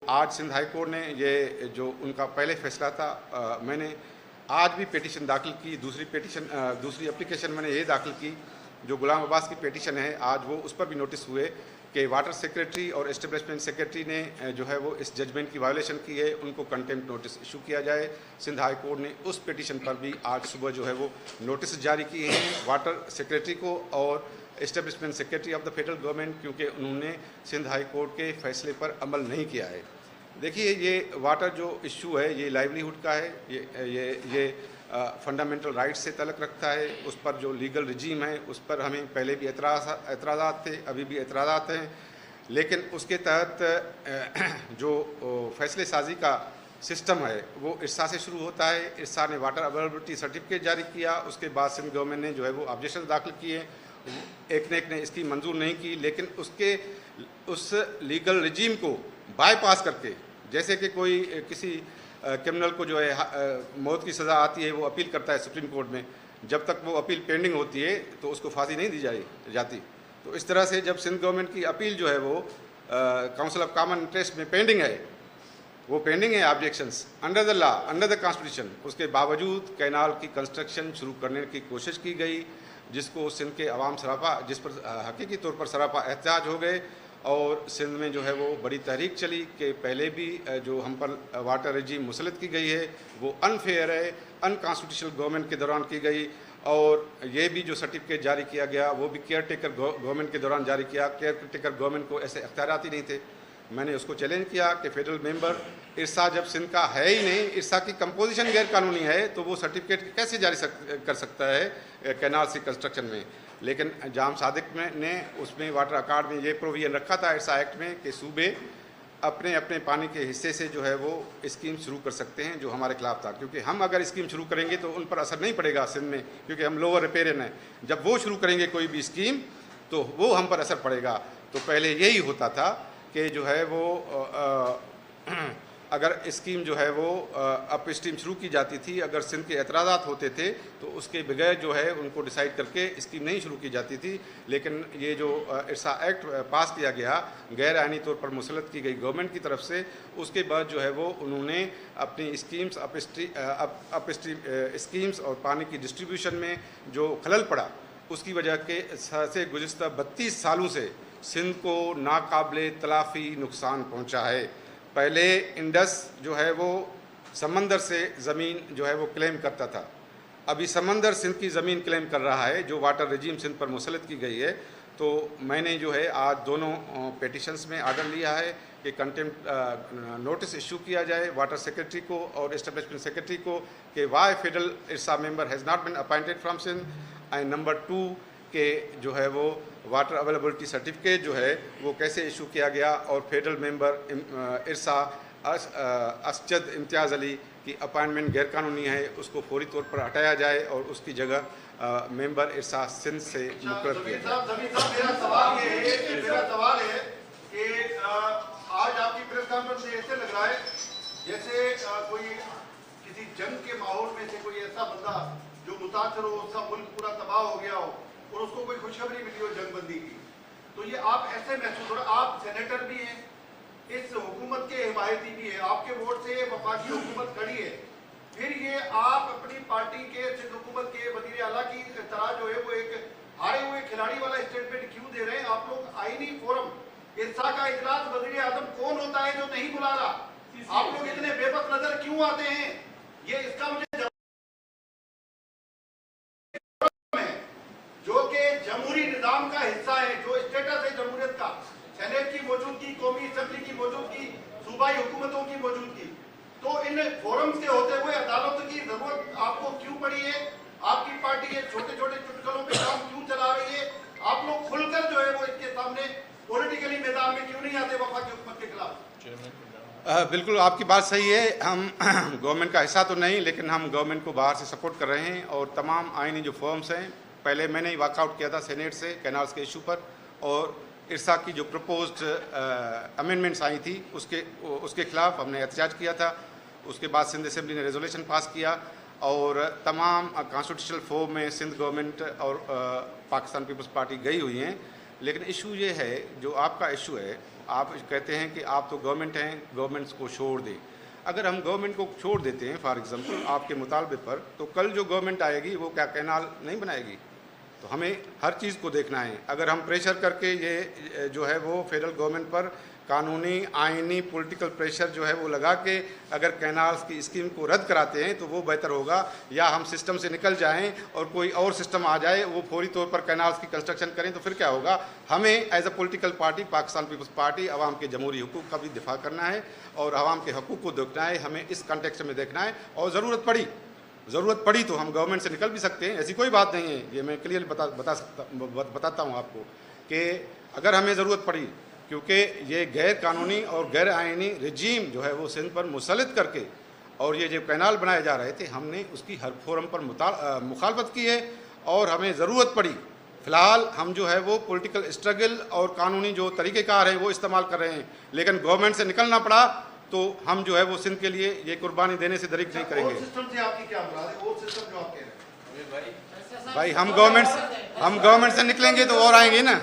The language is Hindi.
आज सिंध हाई कोर्ट ने ये जो उनका पहले फैसला था, मैंने आज भी पिटीशन दाखिल की, दूसरी एप्लीकेशन मैंने ये दाखिल की जो गुलाम अब्बास की पिटीशन है। आज वो उस पर भी नोटिस हुए कि वाटर सेक्रेटरी और एस्टेब्लिशमेंट सेक्रेटरी ने जो है वो इस जजमेंट की वायलेशन की है, उनको कंटेम्प्ट नोटिस इशू किया जाए। सिंध हाई कोर्ट ने उस पिटीशन पर भी आज सुबह जो है वो नोटिस जारी किए हैं वाटर सेक्रेटरी को और establishment secretary of the federal government, क्योंकि उन्होंने सिंध हाई कोर्ट के फैसले पर अमल नहीं किया है। देखिए, ये वाटर जो इशू है ये लाइवलीहुड का है, ये फंडामेंटल राइट से तल्लुक़ रखता है। उस पर जो लीगल रिजीम है उस पर हमें पहले भी एतराज़ात थे, अभी भी एतराज़ात हैं, लेकिन उसके तहत जो फैसले साजी का सिस्टम है वो इरसा से शुरू होता है। इरसा ने वाटर अवेलेबिलिटी सर्टिफिकेट जारी किया, उसके बाद सिंध गवर्नमेंट ने जो है वो ऑब्जेक्शन दाखिल किए। एक ने इसकी मंजूर नहीं की, लेकिन उस लीगल रिजीम को बाईपास करके, जैसे कि कोई किसी क्रिमिनल को जो है मौत की सज़ा आती है वो अपील करता है सुप्रीम कोर्ट में, जब तक वो अपील पेंडिंग होती है तो उसको फांसी नहीं दी जाती। तो इस तरह से जब सिंध गवर्नमेंट की अपील जो है वो काउंसिल ऑफ कॉमन इंटरेस्ट में पेंडिंग है, वो पेंडिंग है objections under the law, under the constitution, उसके बावजूद कैनाल की कंस्ट्रक्शन शुरू करने की कोशिश की गई, जिसको सिंध के अवाम सरापा, जिस पर हकीकी तौर पर सरापा एहतजाज हो गए। और सिंध में जो है वो बड़ी तहरीक चली कि पहले भी जो हम पर वाटर रजीम मुसलत की गई है वो अनफेयर है, अनकॉन्स्टिट्यूशनल गवर्नमेंट के दौरान की गई। और ये भी जो सर्टिफिकेट जारी किया गया वो भी केयर टेकर गवर्नमेंट के दौरान जारी किया। केयर टेकर गवर्नमेंट को ऐसे अख्तियारात ही नहीं थे। मैंने उसको चैलेंज किया कि फेडरल मेंबर इरसा जब सिंध का है ही नहीं, इरसा की कंपोजिशन गैर कानूनी है, तो वो सर्टिफिकेट कैसे जारी कर सकता है कैनाल से कंस्ट्रक्शन में। लेकिन जाम सादिक ने उसमें वाटर अकार्ड में ये प्रोविजन रखा था इरसा एक्ट में कि सूबे अपने अपने पानी के हिस्से से जो है वो स्कीम शुरू कर सकते हैं, जो हमारे खिलाफ था। क्योंकि हम अगर स्कीम शुरू करेंगे तो उन पर असर नहीं पड़ेगा सिंध में, क्योंकि हम लोअर रिपेरियन हैं। जब वो शुरू करेंगे कोई भी स्कीम तो वो हम पर असर पड़ेगा। तो पहले यही होता था कि जो है वो अगर स्कीम जो है वो अप स्ट्रीम शुरू की जाती थी, अगर सिंध के एतराज़ात होते थे तो उसके बगैर जो है उनको डिसाइड करके स्कीम नहीं शुरू की जाती थी। लेकिन ये जो इरसा एक्ट पास किया गया गैर आइनी तौर पर मुसलत की गई गवर्नमेंट की तरफ से, उसके बाद जो है वो उन्होंने अपनी स्कीम्स स्कीम्स और पानी की डिस्ट्रीब्यूशन में जो खलल पड़ा, उसकी वजह के से गुज़िश्ता 32 सालों से सिंध को नाकाबिले तलाफ़ी नुकसान पहुँचा है। पहले इंडस जो है वो समंदर से ज़मीन जो है वो क्लेम करता था, अभी समंदर सिंध की ज़मीन क्लेम कर रहा है, जो वाटर रजीम सिंध पर मुसलत की गई है। तो मैंने जो है आज दोनों पिटिशंस में आर्डर लिया है कि कंटेम्प्ट नोटिस इशू किया जाए वाटर सेक्रेटरी को और एस्टेब्लिशमेंट सेक्रेटरी को कि why federal IRSA member has not been appointed from Sindh, and number 2 के जो है वो वाटर अवेलेबिलिटी सर्टिफिकेट जो है वो कैसे इशू किया गया, और फेडरल मेंबर इरसा असजद इम्तियाज़ अली की अपॉइंटमेंट गैरकानूनी है, उसको फौरी तौर पर हटाया जाए और उसकी जगह मेंबर इरसा सिंध से मुकर्रर किया जाए। मेरा सवाल है कि आज आपकी प्रेस कॉन्फ्रेंस से ऐसे लग रहा है जैसे कोई किसी जंग के माहौल में से कोई ऐसा बंदा जो मुतासर हो, उसका मुल्क पूरा तबाह हो गया हो और उसको कोई खुशखबरी मिली हो जंगबंदी की। तो ये आप ऐसे महसूस हो रहा, आप सेनेटर भी हैं, इस हुकूमत के हिमायती भी है, आपके वोट से वफाकी हुकूमत खड़ी है, फिर ये आप अपनी पार्टी के सिंध हुकूमत के वजीर आला की तरह जो है वो एक हारे हुए खिलाड़ी वाला स्टेटमेंट क्यों दे रहे हैं? आप लोग आईनी फोरम इरसा का इजलास वजीर आजम कौन होता है जो नहीं बुला रहा? आप लोग इतने बेबस नजर क्यों आते हैं? ये इसका मुझे जो कि जमहूरी निजाम का हिस्सा है, जो स्टेटस है जमहूरियत का, सेनेट की मौजूदगी, कौमी असेंबली की मौजूदगी, सूबाई हुकूमतों की मौजूदगी, तो इन फोरम्स के होते हुए अदालत की जरूरत आपको क्यों पड़ी है? आपकी पार्टी ये छोटे छोटे चुटकुलों पे काम क्यों चला रही है? आप लोग खुलकर जो है वो इसके सामने पॉलिटिकली मैदान में क्यों नहीं आते वफाकी हुकूमत के खिलाफ? बिल्कुल आपकी बात सही है। हम गवर्नमेंट का हिस्सा तो नहीं, लेकिन हम गवर्नमेंट को बाहर से सपोर्ट कर रहे हैं। और तमाम आइनी जो फर्म्स हैं, पहले मैंने ही वॉकआउट किया था सेनेट से कैनाल्स के इशू पर, और इरसा की जो प्रपोज्ड अमेंडमेंट्स आई थी उसके खिलाफ हमने एहतजाज किया था। उसके बाद सिंध असेंबली ने रेजोल्यूशन पास किया और तमाम कॉन्स्टिट्यूशनल फोरम में सिंध गवर्नमेंट और पाकिस्तान पीपल्स पार्टी गई हुई हैं। लेकिन इशू ये है, जो आपका इशू है आप कहते हैं कि आप तो गवर्नमेंट हैं, गवर्नमेंट्स को छोड़ दें। अगर हम गवर्नमेंट को छोड़ देते हैं फॉर एग्जांपल आपके मुतालबे पर, तो कल जो गवर्नमेंट आएगी वो क्या कैनाल नहीं बनाएगी? तो हमें हर चीज़ को देखना है। अगर हम प्रेशर करके ये जो है वो फेडरल गवर्नमेंट पर कानूनी आइनी पॉलिटिकल प्रेशर जो है वो लगा के अगर कैनाल्स की स्कीम को रद्द कराते हैं तो वो बेहतर होगा, या हम सिस्टम से निकल जाएं और कोई और सिस्टम आ जाए वो फौरी तौर पर कैनाल्स की कंस्ट्रक्शन करें, तो फिर क्या होगा? हमें as a political party Pakistan Peoples Party आवाम के जमहूरी हुकूक का भी दिफा करना है और आवाम के हकूक़ को देखना है। हमें इस कॉन्टेक्स्ट में देखना है और ज़रूरत पड़ी तो हम गवर्नमेंट से निकल भी सकते हैं, ऐसी कोई बात नहीं है। ये मैं क्लियर बताता हूँ आपको कि अगर हमें ज़रूरत पड़ी, क्योंकि ये गैर कानूनी और गैर आइनी रजीम जो है वो सिंध पर मुसल्लत करके और ये जो कैनाल बनाए जा रहे थे, हमने उसकी हर फोरम पर मुखालफत की है और हमें ज़रूरत पड़ी। फ़िलहाल हम जो है वो पॉलिटिकल स्ट्रगल और कानूनी जो तरीक़ेकार हैं वो इस्तेमाल कर रहे हैं, लेकिन गवर्नमेंट से निकलना पड़ा तो हम जो है वो सिंध के लिए ये कुर्बानी देने से दरीक नहीं करेंगे। सिस्टम से आपकी क्या मुराद है? वो सिस्टम जो आप कह रहे हैं भाई हम गवर्नमेंट से निकलेंगे तो और आएंगे ना।